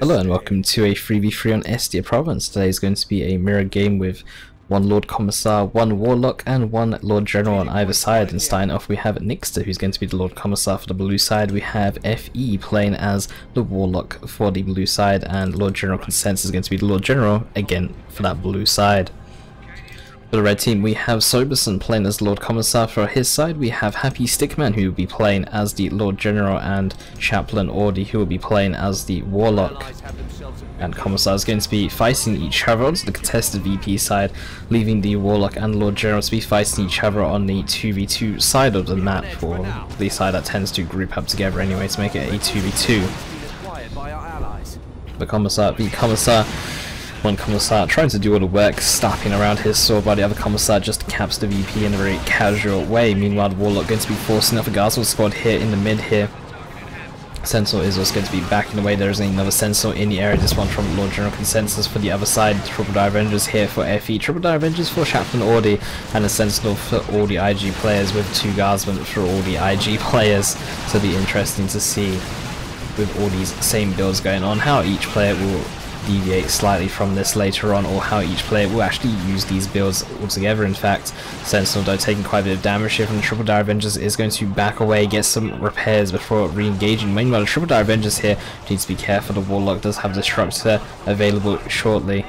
Hello and welcome to a 3v3 on Estia Province. Today is going to be a mirror game with one Lord Commissar, one Warlock and one Lord General on either side. And starting off we have Nikster, who's going to be the Lord Commissar for the blue side. We have FE playing as the Warlock for the blue side, and Lord General Consensus is going to be the Lord General again for that blue side. For the red team we have Soberson playing as Lord Commissar. For his side we have Happystickman, who will be playing as the Lord General, and Chaplain Ordie, who will be playing as the Warlock. And Commissar is going to be fighting each other on the contested VP side, leaving the Warlock and Lord General to be fighting each other on the 2v2 side of the map, or the side that tends to group up together anyway to make it a 2v2. The Commissar, one Commissar trying to do all the work, slapping around his sword, while the other Commissar just caps the VP in a very casual way. Meanwhile the Warlock going to be forcing up a Guardsman squad here in the mid here. Sentinel is also going to be backing away. There is another Sentinel in the area, this one from Lord General Consensus. For the other side, Triple Die Avengers here for FE, Triple Die Avengers for Chaplain Ordie, and a Sentinel for all the IG players, with two Guardsmen for all the IG players. So it'll be interesting to see, with all these same builds going on, how each player will deviate slightly from this later on, or how each player will actually use these builds altogether. In fact, Sentinel, though taking quite a bit of damage here from the Triple Die Avengers, is going to back away, get some repairs before re-engaging. Meanwhile the Triple Die Avengers here needs to be careful. The Warlock does have Disruptor available shortly,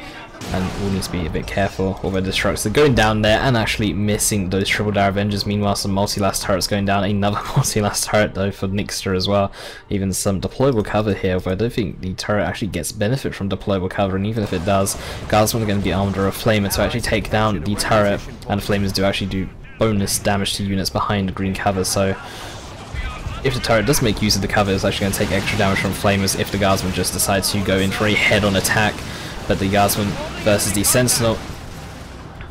and we'll need to be a bit careful. Although Disruptor going down there and actually missing those Triple Die Avengers. Meanwhile some multi-last turrets going down, another multi-last turret though for Nikster as well. Even some deployable cover here, although I don't think the turret actually gets benefit from deployable cover, and even if it does, Guardsmen are going to be armed with a Flamer to actually take down the turret, and Flamers do actually do bonus damage to units behind green cover. So if the turret does make use of the cover, it's actually going to take extra damage from Flamers if the Guardsmen just decide to go in for a head-on attack. But the Guardsman versus the Sentinel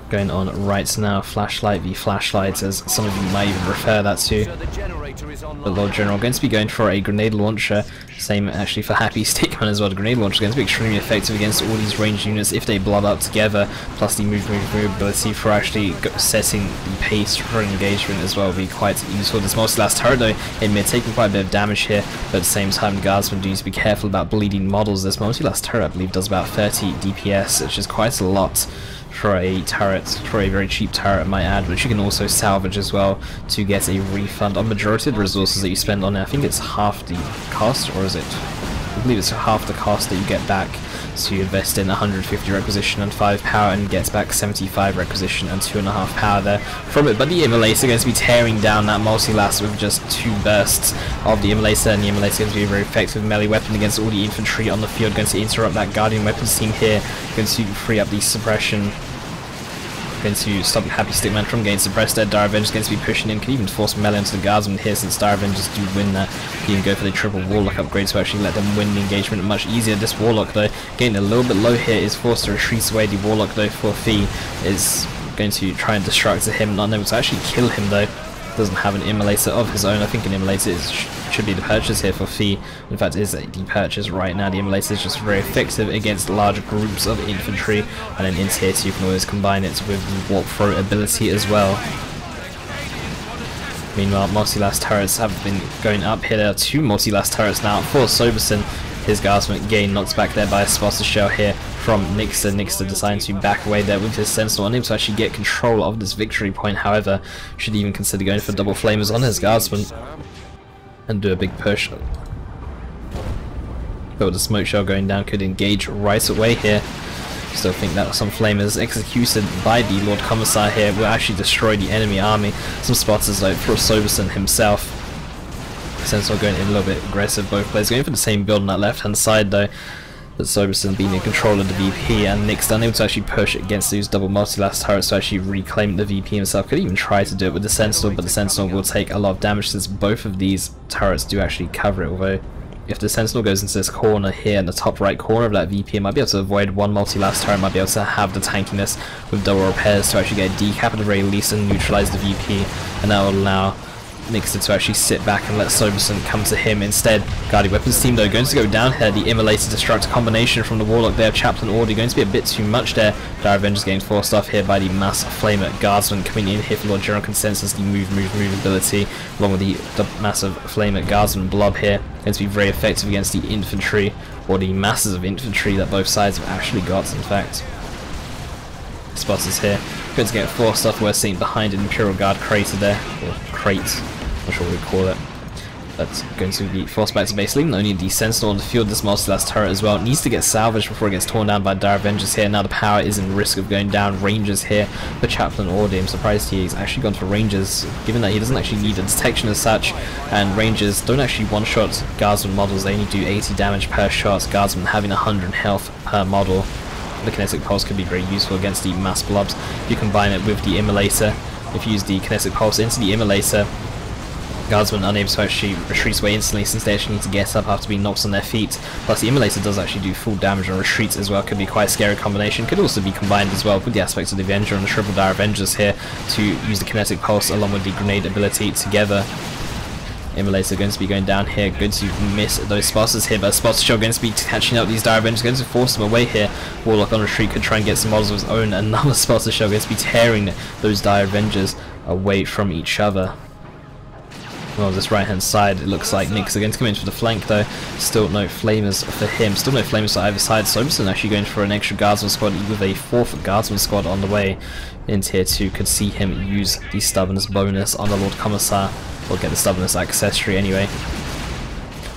going on right now. Flashlight v flashlight, as some of you might even refer that to. The Lord General going to be going for a grenade launcher. Same actually for Happystickman as well. The grenade launcher is going to be extremely effective against all these ranged units if they blood up together. Plus the move ability for actually setting the pace for engagement as well will be quite useful. This multi-last turret though in mid taking quite a bit of damage here, but at the same time the Guardsmen do need to be careful about bleeding models. This multi-last turret I believe does about 30 DPS, which is quite a lot for a turret, for a very cheap turret I might add, which you can also salvage as well to get a refund on majority of the resources that you spend on it. I think it's half the cost, or is it? I believe it's half the cost that you get back. So you invest in 150 requisition and 5 power and gets back 75 requisition and 2.5 power there from it. But the Immolator going to be tearing down that multi-last with just 2 bursts of the Immolator, and the Immolator is going to be a very effective melee weapon against all the infantry on the field. Going to interrupt that Guardian weapons team here, going to free up the suppression, going to stop Happystickman from getting suppressed there. Dire Avengers going to be pushing in, can even force melee into the Guardsmen here since Dire Avengers do win that. You can go for the triple Warlock upgrade to actually let them win the engagement much easier. This Warlock though getting a little bit low here, is forced to retreat away. The Warlock though for Fee is going to try and destruct him, not able to actually kill him though. Doesn't have an Immolator of his own. I think an Immolator should be the purchase here for Fee. In fact, it is the purchase right now. The Immolator is just very effective against large groups of infantry, and then in tier 2 you can always combine it with the warp throw ability as well. Meanwhile, multi-last turrets have been going up here. There are 2 multi-last turrets now for Soberson. His Guardsman getting knocked back there by a spotter shell here from Nikster. Nikster deciding to back away there with his Sentinel, unable to actually get control of this victory point. However, should even consider going for double flamers on his Guardsman and do a big push. But with the smoke shell going down, could engage right away here. Still think that some flamers executed by the Lord Commissar here will actually destroy the enemy army. Some spotters though for Soberson himself. Sentinel going in a little bit aggressive, both players going for the same build on that left hand side though, but Soberson being in control of the VP, and Nikster unable to actually push against these double multi-last turrets to actually reclaim the VP himself. Could even try to do it with the Sentinel, but the Sentinel will take a lot of damage since both of these turrets do actually cover it. Although if the Sentinel goes into this corner here in the top right corner of that VP, it might be able to avoid one multi-last turret, might be able to have the tankiness with double repairs to actually get a decap at the very least and neutralize the VP, and that will allow Nikster to actually sit back and let Soberson come to him instead. Guardian Weapons team though going to go down here. The Immolator Destructor combination from the Warlock there. Chaplain Ordie going to be a bit too much there. Dire Avengers getting forced off here by the Mass Flamer Guardsman coming in here for Lord General Consensus. The move ability along with the Massive Flamer Guardsman blob here going to be very effective against the infantry, or the masses of infantry that both sides have actually got. In fact, Spotters here going to get forced off. We're seeing behind an Imperial Guard crater there, or crate, not sure what we call it. That's going to be forced back to base, leaving only the Sentinel on the field. This multi-last turret as well needs to get salvaged before it gets torn down by Dire Avengers here. Now the power is in risk of going down. Rangers here for Chaplain Ordie. I'm surprised he's actually gone for Rangers, given that he doesn't actually need a detection as such, and Rangers don't actually one-shot Guardsman models. They only do 80 damage per shot, Guardsman having 100 health per model. The Kinetic Pulse could be very useful against the mass blobs if you combine it with the Immolator. If you use the Kinetic Pulse into the Immolator, Guardsmen unable to actually retreat away instantly, since they actually need to get up after being knocked on their feet. Plus the Immolator does actually do full damage on retreats as well. Could be quite a scary combination. Could also be combined as well with the aspects of the Avenger and the Triple Dire Avengers here to use the Kinetic Pulse along with the grenade ability together. Immolator going to be going down here, good to miss those Spotters here, but Spotter Shell going to be catching up these Dire Avengers, going to force them away here. Warlock on retreat could try and get some models of his own. Another Spotter Shell going to be tearing those Dire Avengers away from each other. Well, this right hand side, it looks like Nikster going to come in for the flank though. Still no flamers for him, still no flamers for either side. Soberson actually going for an extra Guardsman squad with a 4th Guardsman squad on the way in tier 2. Could see him use the Stubbornness bonus on the Lord Commissar, or get the Stubbornness accessory anyway.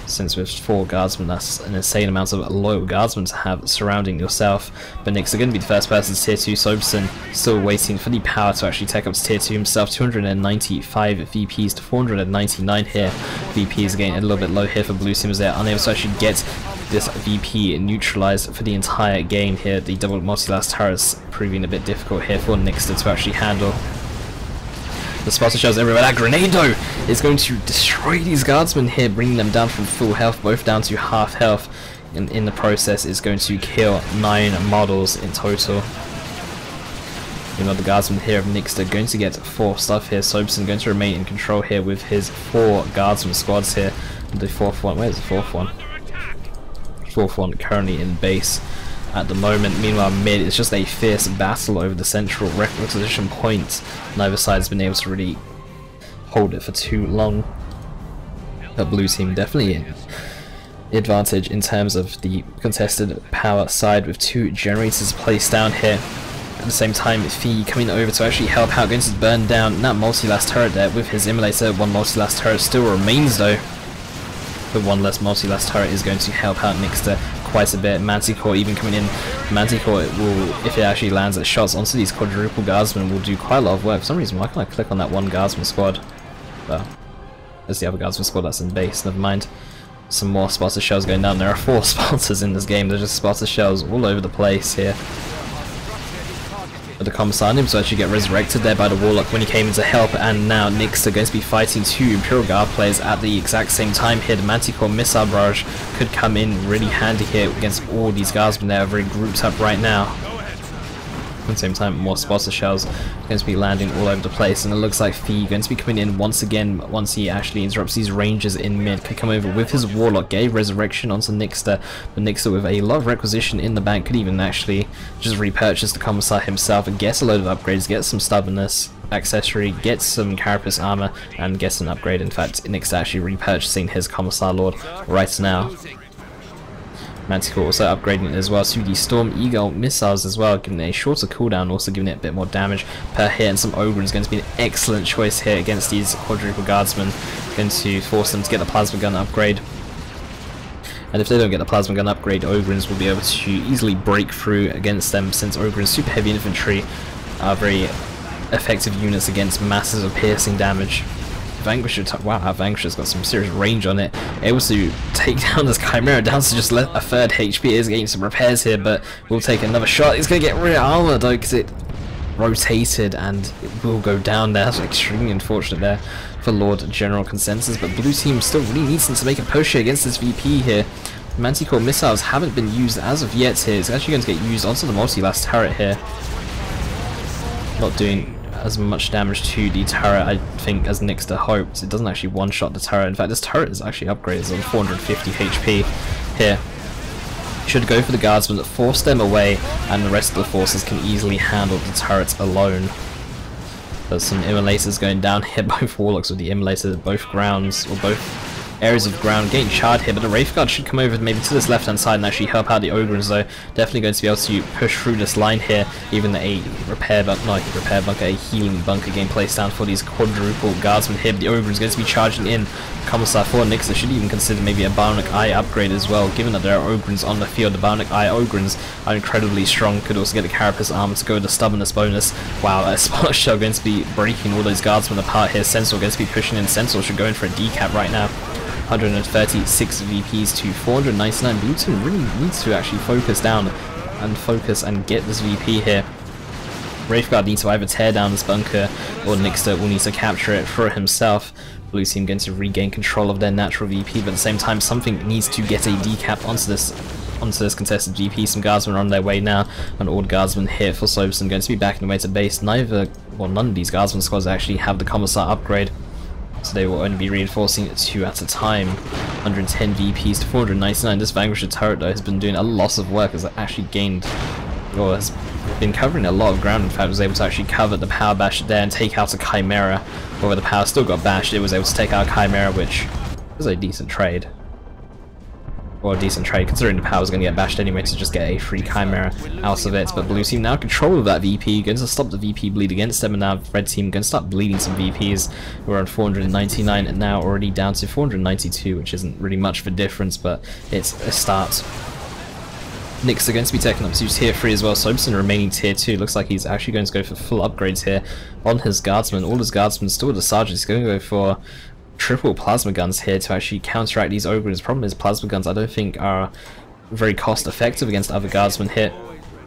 Since with 4 Guardsmen, that's an insane amount of loyal Guardsmen to have surrounding yourself. But Nikster going to be the first person to tier 2. Soberson still waiting for the power to actually take up to tier 2 himself. 295 VPs to 499 here. VPs again a little bit low here for blue team, as they're unable to actually get this VP neutralized for the entire game here. The double multi-last turrets proving a bit difficult here for Nikster to actually handle. The Spotter Shells everywhere. That grenade though is going to destroy these Guardsmen here, bringing them down from full health, both down to half health. And in the process is going to kill 9 models in total. You know, the Guardsmen here of Nikster going to get forced off here. Soberson going to remain in control here with his 4 Guardsman squads here. The 4th one, where's the 4th one? 4th one currently in base at the moment. Meanwhile mid, it's just a fierce battle over the central requisition point. Neither side has been able to really hold it for too long. But blue team definitely in advantage in terms of the contested power side, with 2 generators placed down here. At the same time, Fee coming over to actually help out, going to burn down that multi-last turret there with his Immolator. 1 multi-last turret still remains though. The 1 less multi-last turret is going to help out Nikster quite a bit. Manticore even coming in. Manticore will, if it actually lands at shots onto these quadruple Guardsmen, will do quite a lot of work. For some reason, why can't I click on that 1 Guardsman squad? Well, there's the other Guardsman squad that's in base, never mind. Some more Spotter Shells going down. There are 4 Spotters in this game. There's just Spotter Shells all over the place here. But the Commissar him to actually get resurrected there by the Warlock when he came in to help, and now Nikster going to be fighting 2 Imperial Guard players at the exact same time here. The Manticore Missile Barrage could come in really handy here against all these Guardsmen. They are very grouped up right now. At the same time, more Spotter Shells going to be landing all over the place, and it looks like Fee going to be coming in once again once he actually interrupts these Rangers in mid. Could come over with his Warlock, gave resurrection onto Nikster, but Nikster with a lot of requisition in the bank could even actually just repurchase the Commissar himself and get a load of upgrades, get some Stubbornness accessory, get some Carapace armor, and get an upgrade. In fact, Nikster actually repurchasing his Commissar Lord right now. Manticore also upgrading it as well to the Storm Eagle missiles as well, giving it a shorter cooldown, also giving it a bit more damage per hit, and some Ogre is going to be an excellent choice here against these quadruple Guardsmen, going to force them to get the Plasma Gun upgrade. And if they don't get the Plasma Gun upgrade, Ogrins will be able to easily break through against them, since Ogrins super heavy infantry are very effective units against masses of piercing damage. Vanquisher, wow, our Vanquisher's got some serious range on it. Able to take down this Chimera down to just a 3rd HP. It is getting some repairs here, but we'll take another shot. It's going to get rid of armor though, because it rotated and it will go down there. That's extremely unfortunate there for Lord General Consensus, but blue team still really needs to make a push here against this VP here. Manticore missiles haven't been used as of yet here. It's actually going to get used onto the multi-last turret here. Not doing as much damage to the turret, I think, as Nikster hoped. It doesn't actually one-shot the turret. In fact, this turret is actually upgraded on 450 HP here. Should go for the guardsmen, force them away, and the rest of the forces can easily handle the turrets alone. There's some immolators going down here, both warlocks with the immolator, both grounds, or both areas of ground getting charred here, but the Wraith Guard should come over maybe to this left hand side and actually help out the Ogrins, though. Definitely going to be able to push through this line here. Even a a healing bunker getting placed down for these quadruple guardsmen here, but the Ogrins going to be charging in. Commissar for Nikster should even consider maybe a Bionic Eye upgrade as well, given that there are Ogrins on the field. The Bionic Eye Ogrins are incredibly strong, could also get the Carapace Armor to go with the Stubbornness bonus. Wow, a Spark Shell going to be breaking all those guardsmen apart here. Sentinel going to be pushing in. Sentinel should go in for a decap right now. 136 VPs to 499. Luton really needs to actually focus down and get this VP here. Wraith Guard needs to either tear down this bunker, or Nikster will need to capture it for himself. Blue team going to regain control of their natural VP, but at the same time something needs to get a decap onto this contested VP. Some guardsmen are on their way now, and all the guardsmen here for Soberson going to be backing away to base. None of these guardsmen squads actually have the Commissar upgrade, so they will only be reinforcing it 2 at a time. 110 VPs to 499. This Vanquisher turret though has been doing a lot of work, has actually gained, or has been covering a lot of ground. In fact, was able to actually cover the power bash there and take out a Chimera. Or where the power still got bashed, it was able to take out a Chimera, which was a decent trade. Or a decent trade, considering the power was going to get bashed anyway, to just get a free Chimera out of it. But blue team now control of that VP, going to stop the VP bleed against them, and now red team going to start bleeding some VPs. We're on 499 and now already down to 492, which isn't really much of a difference, but it's a start. Nikster going to be taking up to tier 3 as well. Soberson remaining tier 2. Looks like he's actually going to go for full upgrades here on his guardsmen. All his guardsmen still with the sergeant. He's going to go for triple plasma guns here to actually counteract these Ogrins. The problem is plasma guns I don't think are very cost effective against other guardsmen here,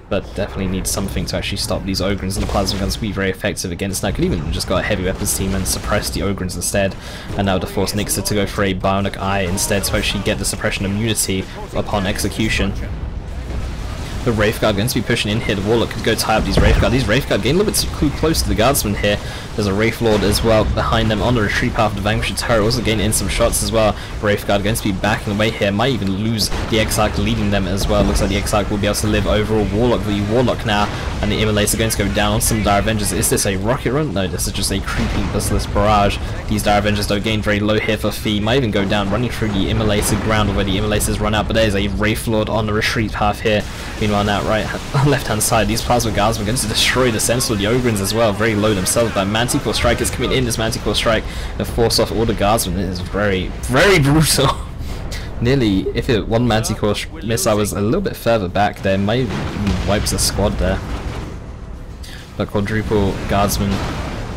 but definitely need something to actually stop these Ogrins, and the plasma guns will be very effective against. Now I could even just go a heavy weapons team and suppress the Ogrins instead, and now to force Nikster to go for a Bionic Eye instead to actually get the suppression immunity upon execution. The Wraith Guard going to be pushing in here. The Warlock could go tie up these Wraith Guard. These Wraith Guard getting a little bit too close to the Guardsmen here. There's a Wraith Lord as well behind them on the retreat path of the Vanquisher turret, also getting in some shots as well. Wraith Guard going to be backing away here. Might even lose the Exarch leading them as well. Looks like the Exarch will be able to live over a Warlock. The Warlock now and the Immolates are going to go down on some Dire Avengers. Is this a rocket run? No, this is just a creepy Basilisk barrage. These Dire Avengers don't gain very low here for fee. Might even go down running through the Immolated ground where the Immolators run out, but there's a Wraith Lord on the retreat path here. Meanwhile now left hand side, these Plasma Guards are going to destroy the Sentinel, the Ogrins as well, very low themselves, but Manticore Strike is coming in. This Manticore Strike and force off all the Guardsmen. It is very, very brutal. Nearly, if one Manticore missile was a little bit further back there, might even wipes the squad there. But quadruple Guardsmen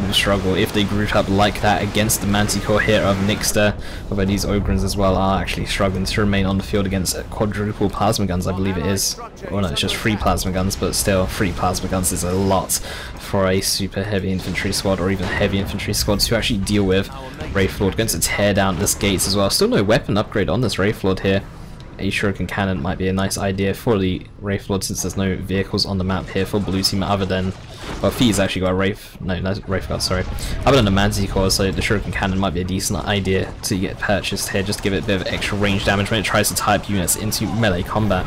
will struggle if they group up like that against the Manticore here of Nikster, although these Ogrins as well are actually struggling to remain on the field against quadruple plasma guns, I believe it is. Or no, it's just 3 plasma guns, but still 3 plasma guns is a lot for a super heavy infantry squad or even heavy infantry squad to actually deal with. Wraith Lord going to tear down this gates as well. Still no weapon upgrade on this Wraith Lord here. A shuriken cannon might be a nice idea for the Wraith Lord, since there's no vehicles on the map here for blue team other than, well, Fee's actually got a Wraith Guard, sorry, other than the Manticore, so the shuriken cannon might be a decent idea to get purchased here, just to give it a bit of extra range damage when it tries to type units into melee combat.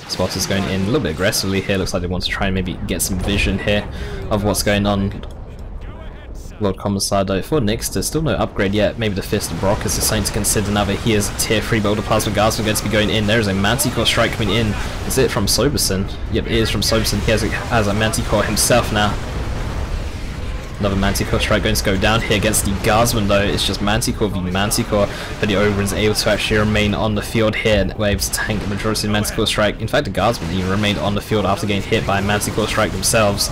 Spotter's going in a little bit aggressively here. Looks like they want to try and maybe get some vision here of what's going on. Lord Commissar though for Nikster, still no upgrade yet. Maybe the Fist of Brock is something to consider now that he is tier 3, but all the Plasma Guards are going to be going in. There is a Manticore Strike coming in. Is it from Soberson? Yep, it is from Soberson. He has a Manticore himself now. Another Manticore Strike going to go down here against the Guardsmen though. It's just Manticore v Manticore, but the Ogrins able to actually remain on the field here and were able to tank the majority of the Manticore Strike. In fact, the Guardsmen even remained on the field after getting hit by a Manticore Strike themselves.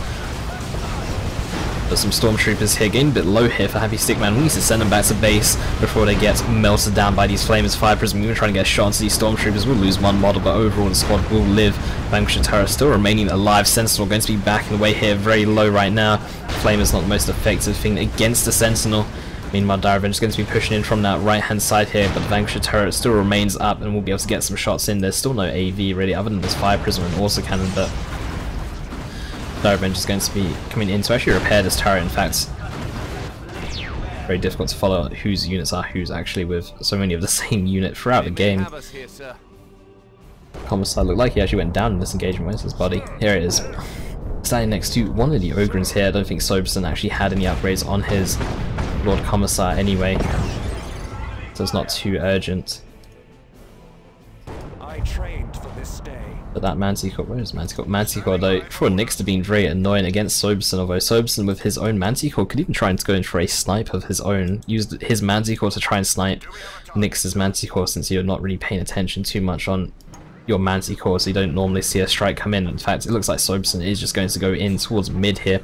But some Stormtroopers here, getting a bit low here for Happystickman. We need to send them back to base before they get melted down by these flamers. Fire Prism, even trying to get a shot onto these Stormtroopers. We'll lose one model, but overall the squad will live. Vanquisher turret still remaining alive. Sentinel going to be backing away here, very low right now. Flamer's not the most effective thing against the Sentinel. Meanwhile, Dire Avenger's going to be pushing in from that right hand side here, but the Vanquisher turret still remains up and we'll be able to get some shots in. There's still no AV really, other than this Fire Prism and also cannon, but Dire Avenger is going to be coming in to actually repair this turret. In fact, very difficult to follow whose units are who's actually with so many of the same unit throughout the game. Commissar looked like he actually went down in this engagement. Where's his body? Here it is. Standing next to one of the Ogrins here. I don't think Soberson actually had any upgrades on his Lord Commissar anyway, so it's not too urgent. I trained for this day. But that Manticore, where is Manticore? Manticore though, for Nikster being very annoying against Soberson, although Soberson with his own Manticore could even try and go in for a snipe of his own. Used his Manticore to try and snipe Nikster's Manticore, since you're not really paying attention too much on your Manticore, so you don't normally see a strike come in. In fact, it looks like Soberson is just going to go in towards mid here.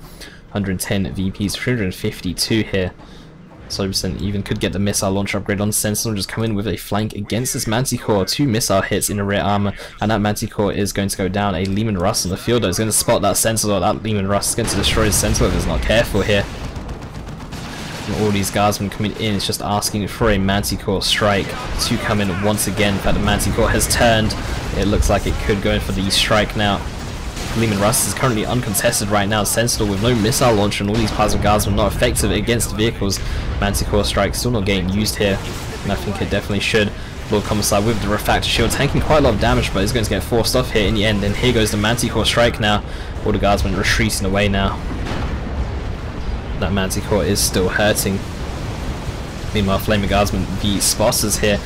110 VPs, 352 here. Soberson even could get the missile launcher upgrade on Sentinel, just come in with a flank against this Manticore. 2 missile hits in the rear armor, and that Manticore is going to go down. A Lehman Russ on the field though is going to spot that Sentinel. That Lehman Russ is going to destroy his Sentinel if he's not careful here. And all these guardsmen coming in is just asking for a Manticore strike to come in once again. In fact, the Manticore has turned. It looks like it could go in for the strike now. Lehman Russ is currently uncontested right now. Sentinel with no missile launcher, and all these plasma guardsmen not effective against vehicles. Manticore strike still not getting used here, and I think it definitely should. Lord Commissar with the refractor shield tanking quite a lot of damage, but is going to get forced off here in the end. And here goes the Manticore strike now. All the guardsmen retreating away now. That Manticore is still hurting. Meanwhile, Flaming Guardsman the Spotters here.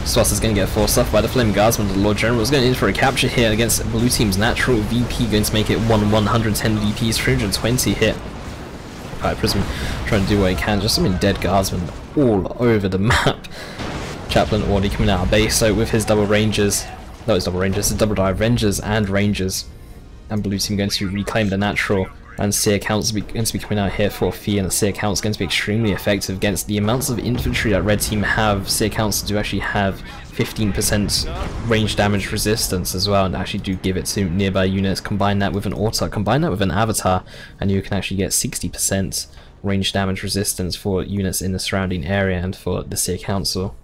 Spotters going to get forced off by the Flaming Guardsman. The Lord General is going in for a capture here against blue team's natural VP, going to make it 110 VPs, 320 hit. Fire Prism trying to do what he can, just some dead guardsmen all over the map. Chaplain Ordie coming out of base, so with his double rangers, no, it's double rangers, it's double Avengers and Rangers, and blue team going to reclaim the natural. And Seer Count's going to be coming out here for Fee, and the Seer Count's going to be extremely effective against the amounts of infantry that red team have. Seer Counts do actually have 15% range damage resistance as well, and actually do give it to nearby units. Combine that with an auto, combine that with an avatar, and you can actually get 60% range damage resistance for units in the surrounding area and for the Seer Council.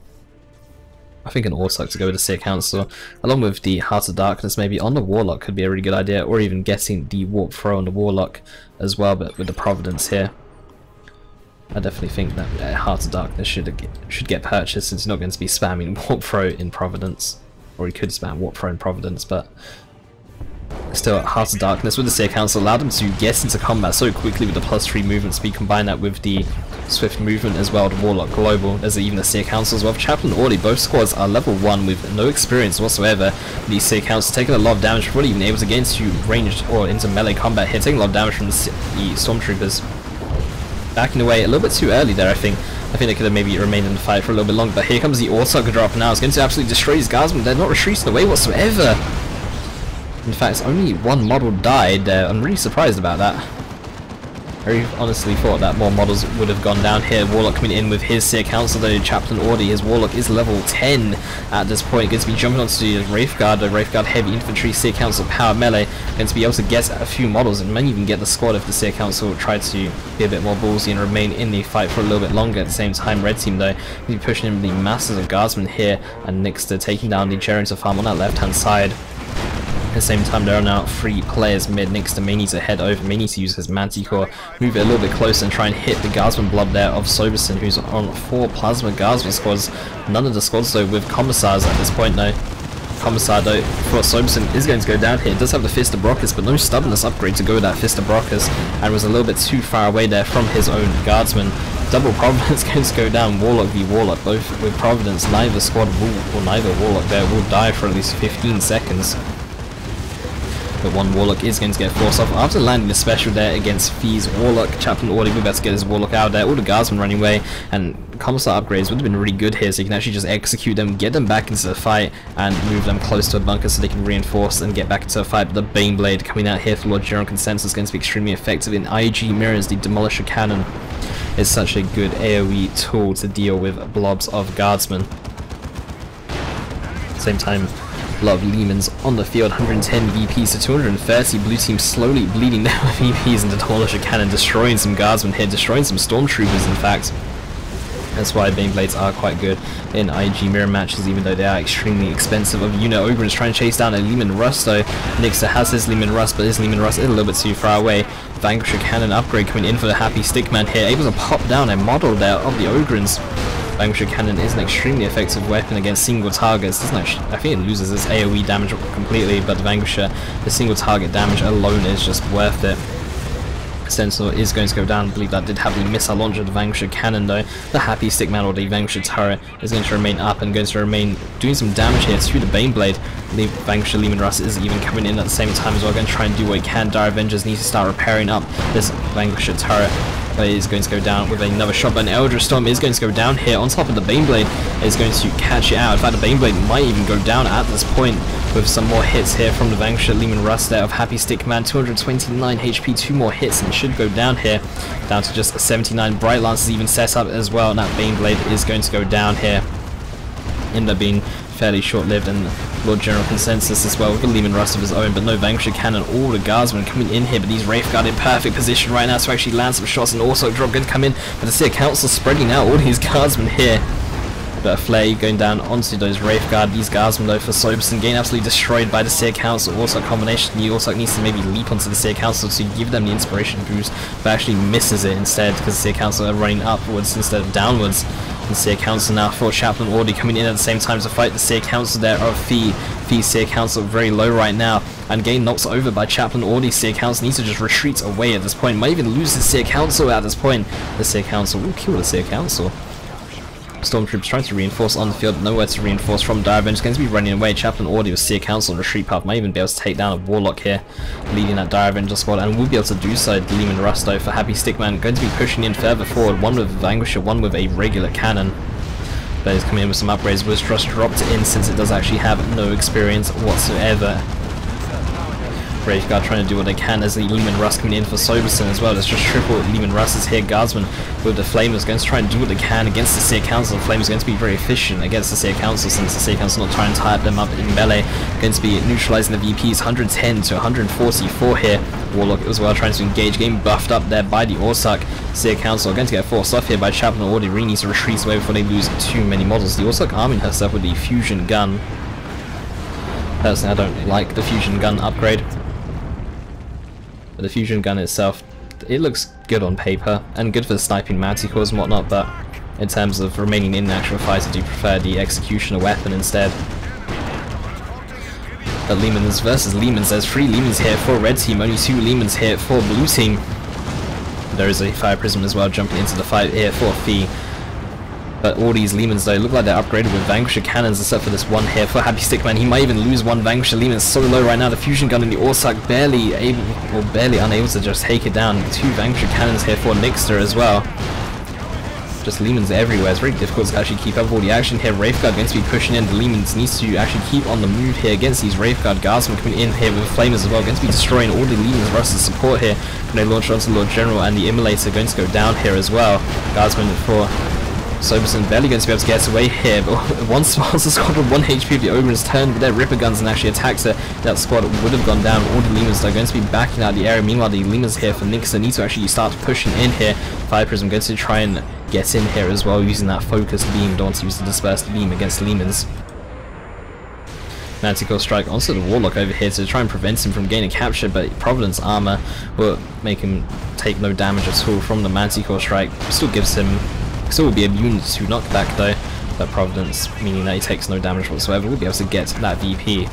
I think an Autarch to go with the Seer Council, along with the Heart of Darkness maybe on the Warlock could be a really good idea, or even getting the Warp Throw on the Warlock as well, but with the Providence here. I definitely think that Heart of Darkness should get purchased, since he's not going to be spamming Warp Throw in Providence, or he could spam Warp Throw in Providence, but still, Heart of Darkness with the Seer Council allowed him to get into combat so quickly with the +3 movement speed. Combine that with the swift movement as well, the Warlock Global. There's even the Seer Council as well. Chaplain Ordie, both squads are level 1 with no experience whatsoever. The Seer Council taking a lot of damage, probably even able to get into ranged or into melee combat here, taking a lot of damage from the Stormtroopers. Backing away a little bit too early there, I think. They could have maybe remained in the fight for a little bit longer, but here comes the Autarch drop now. It's going to absolutely destroy these guardsmen. They're not retreating away whatsoever. In fact, only one model died there. I'm really surprised about that. I honestly thought that more models would have gone down here. Warlock coming in with his Seer Council though. Chaplain Ordie, his Warlock is level 10 at this point. Going to be jumping onto the Wraithguard, the Wraithguard heavy infantry, Seer Council power melee. Going to be able to get a few models and maybe even get the squad if the Seer Council tried to be a bit more ballsy and remain in the fight for a little bit longer. At the same time, red team though, going to be pushing in the masses of guardsmen here, and Nikster taking down the Geronto farm on that left hand side. At the same time, there are now 3 players mid. Nikster may need to head over, may need to use his Manticore, move it a little bit closer and try and hit the Guardsman blob there of Soberson, who's on 4 Plasma Guardsman squads. None of the squads though with Commissars at this point though. Commissar though for Soberson is going to go down here. It does have the Fist of Brockus, but no Stubbornness upgrade to go with that Fist of Brockus, and was a little bit too far away there from his own Guardsman. Double Providence going to go down, Warlock v Warlock, both with Providence. Neither squad will, or neither Warlock there will die for at least 15 seconds. But one Warlock is going to get forced off after landing the special there against Fee's Warlock. Chaplain Ordie will be able to get his Warlock out there. All the guardsmen running away, and Commissar upgrades would have been really good here, so you can actually just execute them, get them back into the fight, and move them close to a bunker so they can reinforce and get back into a fight. But the Baneblade coming out here for Lord General Consensus is going to be extremely effective in IG mirrors. The Demolisher Cannon is such a good AoE tool to deal with blobs of guardsmen. At the same time, a lot of Lehmans on the field, 110 VPs to 230. Blue team slowly bleeding down with VPs, and the Demolisher Cannon destroying some guardsmen here, destroying some Stormtroopers in fact. That's why Baneblades are quite good in IG mirror matches, even though they are extremely expensive. Of unit Ogre is trying to chase down a Lehman Rust though. Nikster has his Lehman Rust, but his Lehman Rust is a little bit too far away. Vanquisher Cannon upgrade coming in for the Happystickman here, able to pop down a model there of the Ogrins. Vanquisher Cannon is an extremely effective weapon against single targets. Doesn't actually, I think it loses its AoE damage completely, but the Vanquisher, the single target damage alone is just worth it. Sentinel is going to go down. I believe that did have the missile launcher, the Vanquisher Cannon though. The Happystickman or the Vanquisher turret is going to remain up and going to remain doing some damage here to the Baneblade. The Vanquisher Lehman Rust is even coming in at the same time as well, going to try and do what it can. Dire Avengers need to start repairing up this Vanquisher turret. But it is going to go down with another shot, but an Eldar Storm is going to go down here on top of the Baneblade. Is going to catch it out. In fact, the Baneblade might even go down at this point with some more hits here from the Vanquisher Lehman Rust there of Happystickman. 229 HP, 2 more hits, and it should go down here. Down to just 79. Bright Lance is even set up as well, and that Baneblade is going to go down here. End up being fairly short-lived, and Lord General Consensus as well with a Lehman Rust of his own, but no Vanquisher Cannon. All the Guardsmen coming in here, but these Wraithguard in perfect position right now to actually land some shots, and also drop going to come in, but the Seer Council spreading out all these Guardsmen here. But a Flay going down onto those Wraithguard. These Guardsmen though for Soberson getting absolutely destroyed by the Seer Council. Also a combination, the Warlock needs to maybe leap onto the Seer Council to give them the inspiration boost, but actually misses it instead because the Seer Council are running upwards instead of downwards. The Seer Council now for Chaplain Ordie coming in at the same time to fight the Seer Council there of Fee. Fee's Seer Council very low right now, and getting knocked over by Chaplain Ordie. Seer Council needs to just retreat away at this point. Might even lose the Seer Council at this point. The Seer Council will kill the Seer Council. Stormtroopers trying to reinforce on the field, nowhere to reinforce from. Dire Avengers going to be running away. Chaplain Ordie with Seer Council on the retreat path might even be able to take down a Warlock here, leading that Dire Avenger squad, and will be able to do so. Lehman Rust though for Happystickman going to be pushing in further forward, one with Vanquisher, one with a regular cannon. But he's coming in with some upgrades. Was just dropped in since it does actually have no experience whatsoever. Wraithguard trying to do what they can as the Lehman Rust coming in for Soberson as well. There's just triple Lehman Rusts here. Guardsmen with the Flamers going to try and do what they can against the Seer Council. The Flamers going to be very efficient against the Seer Council since the Seer Council not trying to tie them up in melee. Going to be neutralizing the VPs 110 to 144 here. Warlock as well trying to engage, getting buffed up there by the Orsak. Seer Council are going to get forced off here by Chaplain Ordie. Really needs to retreat away before they lose too many models. The Orsak arming herself with the fusion gun. Personally, I don't like the fusion gun upgrade. The fusion gun itself, it looks good on paper and good for sniping manticores and whatnot, but in terms of remaining in the actual fight, I do prefer the executioner weapon instead. But Lehmans versus Lehmans, there's 3 Lehmans here for red team, only 2 Lehmans here for blue team. There is a Fire Prism as well jumping into the fight here for Fee. But all these Lehmans though look like they're upgraded with Vanquisher cannons, except for this one here for Happystickman. He might even lose one Vanquisher Lehman. It's so low right now. The fusion gun in the Orsak barely unable to just take it down. 2 Vanquisher cannons here for Nikster as well. Just Lehmans everywhere. It's very difficult to actually keep up with all the action here. Wraithguard going to be pushing in. The Lehmans needs to actually keep on the move here against these Wraithguard Guardsmen coming in here with Flamers as well. Going to be destroying all the Lehmans Rust's support here when they launch onto Lord General, and the Immolator going to go down here as well. Guardsmen for Soberson barely going to be able to get away here, but once the squad with 1 HP of the Ogrins turned with their Ripper guns and actually attacked her, that squad would have gone down. All the Lehmans are going to be backing out the area. Meanwhile, the Lehmans here for Nikster need to actually start pushing in here. Fire Prism going to try and get in here as well, using that focused beam. Don't want to use the dispersed beam against Lehmans. Manticore strike onto the Warlock over here to try and prevent him from gaining capture, but Providence armor will make him take no damage at all from the Manticore strike. Still will be immune to knockback though, but Providence, meaning that he takes no damage whatsoever, will be able to get that VP.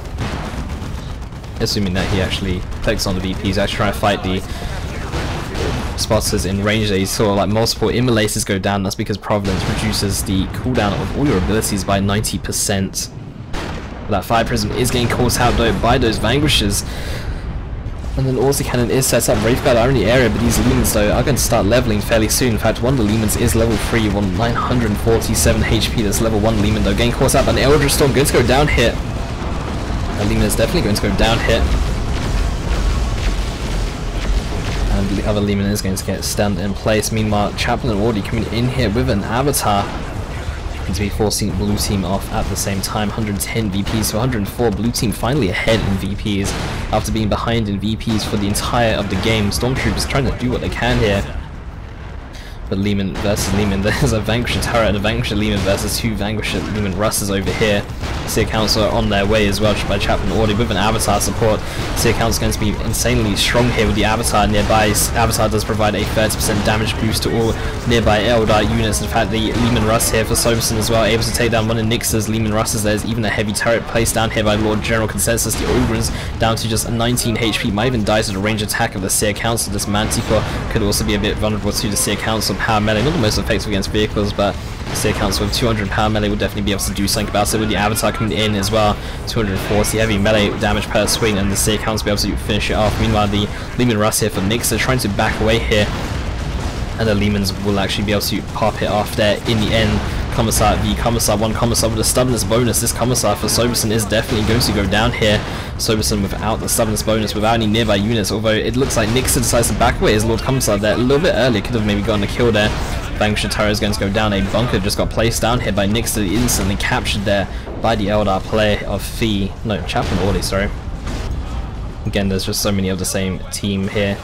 Assuming that he actually clicks on the VP, he's actually trying to fight the spotters in range there. You saw like multiple immolators go down. That's because Providence reduces the cooldown of all your abilities by 90%. But that Fire Prism is getting caught out though by those Vanquishers. And then also cannon is set up. Wraithguard are in the area, but these Lehmans though are going to start leveling fairly soon. In fact, one of the Lehmans is level 3, 947 HP. That's level 1 Lehman though, getting caught out by an Eldritch Storm, going to go down here. That Lehman is definitely going to go down here. And the other Lehman is going to get stunned in place. Meanwhile, Chaplain Ordie coming in here with an Avatar. To be forcing blue team off at the same time. 110 VPs to 104. Blue team finally ahead in VPs after being behind in VPs for the entire of the game. Stormtroopers trying to do what they can here. But Lehman versus Lehman, there's a Vanquisher turret and a Vanquisher Lehman versus 2 Vanquisher Lehman Russes over here. Seer Council are on their way as well by Chaplain Ordie with an Avatar support. Seer Council is going to be insanely strong here with the Avatar nearby. Avatar does provide a 30% damage boost to all nearby Eldar units. In fact, the Lehman Russ here for Soberson as well, able to take down one of Nikster's Lehman Russes. There's even a heavy turret placed down here by Lord General Consensus. The Ogrins down to just 19 HP, might even die to the range attack of the Seer Council. This Manticore could also be a bit vulnerable to the Seer Council power melee. Not the most effective against vehicles, but Seer Council with 200 power melee will definitely be able to do something about it with the Avatar coming in as well. 240 heavy melee damage per swing, and the Seer Council will be able to finish it off. Meanwhile, the Lehman Russ here for Nikster trying to back away here, and the Lehmans will actually be able to pop it off there in the end. Commissar v Commissar, one Commissar with a stubbornness bonus. This Commissar for Soberson is definitely going to go down here. Soberson without the stubbornness bonus, without any nearby units, although it looks like Nikster decides to back away as Lord Commissar there a little bit earlier, could have maybe gotten a kill there. Vanquisher turret is going to go down. A bunker just got placed down here by Nikster, instantly captured there by the Eldar player of Chaplain Ordie, sorry. Again, there's just so many of the same team here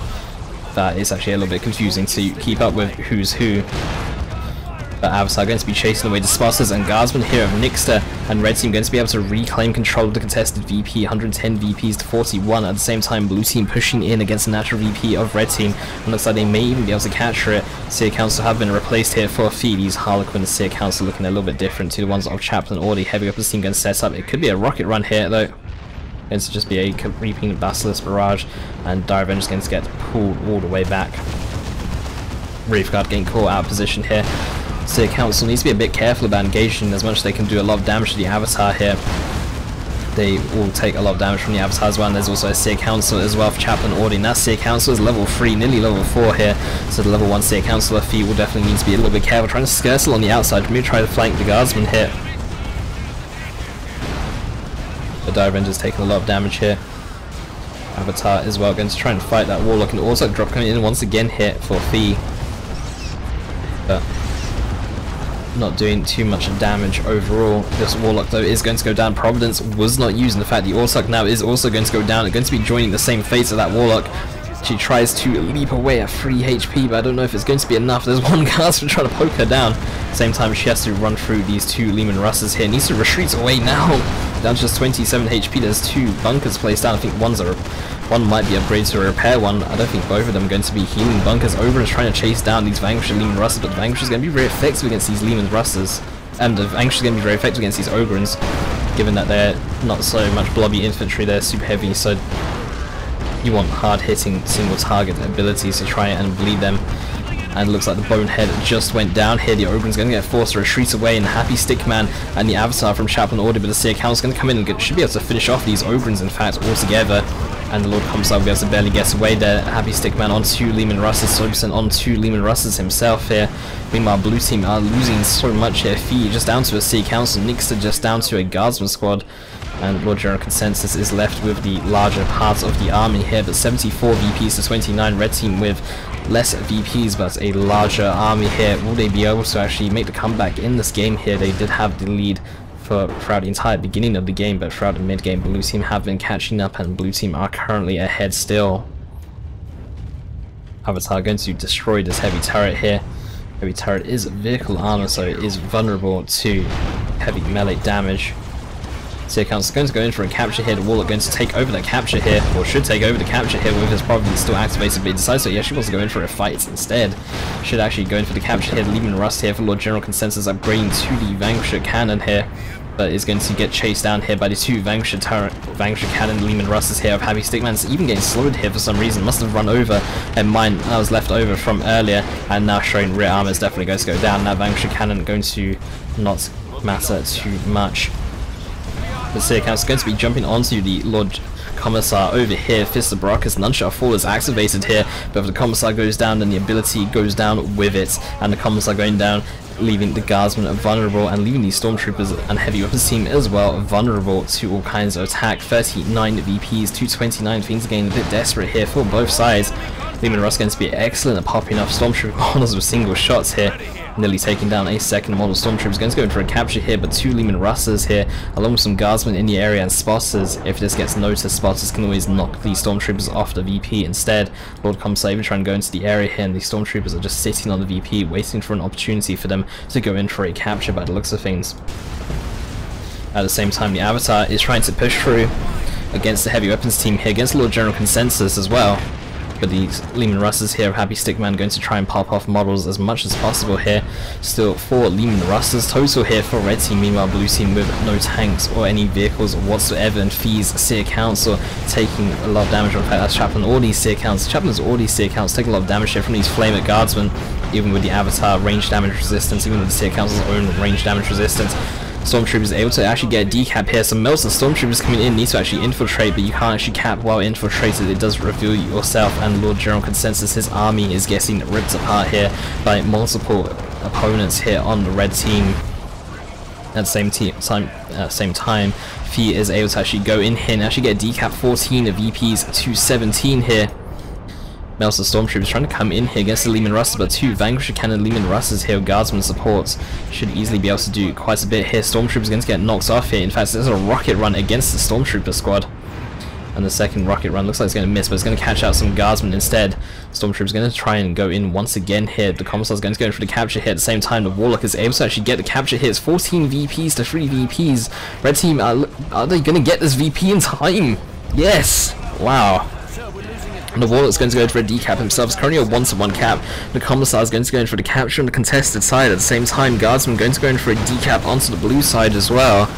that it's actually a little bit confusing to keep up with who's who. But Avatar going to be chasing away the Spotters and Guardsmen here of Nikster, and Red Team going to be able to reclaim control of the contested VP, 110 VPs to 41. At the same time, Blue Team pushing in against the natural VP of Red Team, and looks like they may even be able to capture it. Seer Council have been replaced here for a fee. These Harlequin Seer Council looking a little bit different to the ones of Chaplain Ordie. Heavy Weapons Team going to set up. It could be a rocket run here though. Going to just be a Reaping Basilisk Barrage, and Dire Avengers going to get pulled all the way back. Reef Guard getting caught out of position here. Seer Council needs to be a bit careful about engaging as much as they can do a lot of damage to the Avatar here. They will take a lot of damage from the Avatar as well, and there's also a Seer Council as well for Chaplain Ordie. And that Seer Council is level 3, nearly level 4 here, so the level 1 Seer Council feat will definitely need to be a little bit careful, trying to skirtle on the outside, maybe try to flank the Guardsmen here. The Dire Avengers taking a lot of damage here. Avatar as well going to try and fight that Warlock, and also drop coming in once again here for fee. But not doing too much damage overall. This Warlock though is going to go down. Providence was not used, in the fact the Orsak now is also going to go down. It's going to be joining the same fate of that Warlock. She tries to leap away at 3 HP, but I don't know if it's going to be enough. There's one Guardsman trying to poke her down. Same time, she has to run through these 2 Lehman Russes here. Needs to retreat away now. Down to just 27 HP. There's 2 bunkers placed down. I think one might be upgraded to a repair one. I don't think both of them are going to be healing bunkers. Oberon is trying to chase down these Vanquisher Lehman Russes, but the Vanquisher is going to be very effective against these Lehman Russes. And the Vanquisher is going to be very effective against these Ogrins, given that they're not so much blobby infantry, they're super heavy, so you want hard-hitting single target abilities to try and bleed them. And it looks like the Bonehead just went down here. The Ogren's going to get forced to retreat away, and Happystickman and the Avatar from Chaplain Ordie, but the Seer Council is going to come in and should be able to finish off these Ogrins, in fact, altogether. And the Lord Commissar will be able to barely get away there. Happystickman on 2 Lehman Russes, Soberson on 2 Lehman Russes himself here. Meanwhile, Blue Team are losing so much here. Fee just down to a Seer Council, Nikster just down to a Guardsman squad. And Lord General Consensus is left with the larger parts of the army here, but 74 VPs to 29. Red Team with less VPs but a larger army here. Will they be able to actually make the comeback in this game here? They did have the lead throughout the entire beginning of the game, but throughout the mid game, Blue Team have been catching up, and Blue Team are currently ahead still. Avatar going to destroy this heavy turret here. Heavy turret is vehicle armor, so it is vulnerable to heavy melee damage. Seer Council going to go in for a capture here. The Warlock going to take over that capture here, or should take over the capture here with his Providence still activated, but he decides so he actually wants to go in for a fight instead. Should actually go in for the capture here. Lehman Rust here for Lord General Consensus, upgrading to the Vanquisher Cannon here, but is going to get chased down here by the 2 Vanquisher Cannon Lehman Russes here of Happystickman. Even getting slowed here for some reason, must have run over a mine that was left over from earlier, and now showing rear armor is definitely going to go down. That Vanquisher Cannon going to not matter too much. The Seer Council is going to be jumping onto the Lord Commissar over here. Fist of Baraka's Nunshot Fall is activated here, but if the Commissar goes down, then the ability goes down with it, and the Commissar going down, leaving the Guardsmen vulnerable, and leaving the Stormtroopers and Heavy Weapons team as well vulnerable to all kinds of attack. 39 VPs, 229. Things are getting a bit desperate here for both sides. Leman Russ going to be excellent at popping off Stormtrooper models with single shots here. Nearly taking down a second model Stormtrooper. Going to go in for a capture here, but 2 Leman Russes here, along with some guardsmen in the area and spotters. If this gets noticed, spotters can always knock the Stormtroopers off the VP instead. Lord Commissar even trying to go into the area here, and the Stormtroopers are just sitting on the VP, waiting for an opportunity for them to go in for a capture by the looks of things. At the same time, the Avatar is trying to push through against the heavy weapons team here, against Lord General Consensus as well. But these Leman Russes here of Happystickman going to try and pop off models as much as possible here. Still 4 Leman Russes total here for red team. Meanwhile, blue team with no tanks or any vehicles whatsoever, and Fee's Seer Council taking a lot of damage. In fact, that's Chaplain Ordie's Seer Council. Chaplain Ordie's Seer Council taking a lot of damage here from these Flamer Guardsmen, even with the Avatar range damage resistance, even with the Seer Council's own range damage resistance. Stormtroopers able to actually get a decap here. Some Melson Stormtroopers coming in need to actually infiltrate, but you can't actually cap while infiltrated. It does reveal yourself, and Lord General Consensus, his army is getting ripped apart here by multiple opponents here on the red team. At the same time, Fee is able to actually go in here and actually get a decap 14 of VPs to 17 here. Melson Stormtroopers trying to come in here against the Leman Russes, but 2 Vanquisher Cannon Leman Russes here, Guardsman supports, should easily be able to do quite a bit here. Stormtroopers going to get knocked off here. In fact, there's a rocket run against the Stormtrooper squad, and the second rocket run looks like it's going to miss, but it's going to catch out some Guardsmen instead. Stormtroopers going to try and go in once again here. The Commissar is going to go in for the capture here. At the same time, the Warlock is able to actually get the capture here. It's 14 VPs to 3 VPs. Red team, are they going to get this VP in time? Yes! Wow. And the Warlock's going to go in for a decap himself. It's currently a 1-to-1 cap. The Commissar is going to go in for the capture on the contested side. At the same time, Guardsman going to go in for a decap onto the blue side as well.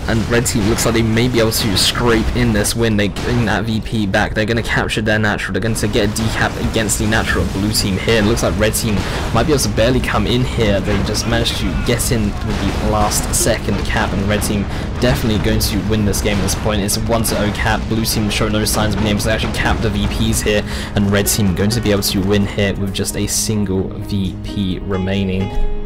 And red team looks like they may be able to scrape in this win. They bring that VP back. They're going to capture their natural. They're going to get a decap against the natural blue team here. And it looks like red team might be able to barely come in here. They just managed to get in with the last second cap, and red team definitely going to win this game at this point. It's a 1-0 cap. Blue team show no signs of being able to actually cap the VPs here, and red team going to be able to win here with just a single VP remaining.